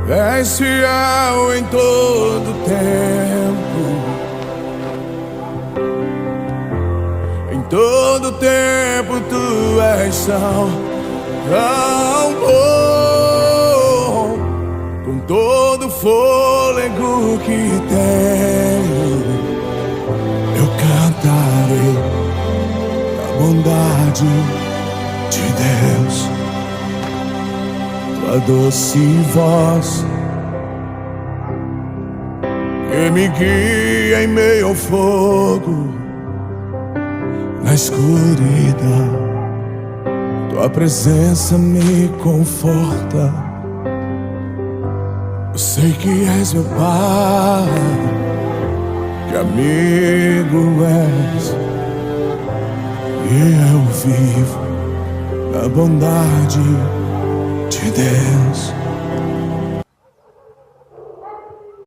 És fiel em todo tempo. Em todo tempo tu és tão bom. Com todo fôlego que tenho, eu cantarei a bondade de Deus. Tua doce voz que me guia em meio ao fogo, na escuridão. Tua presença me conforta. Eu sei que és meu Pai, que amigo és, e eu vivo na bondade de Deus.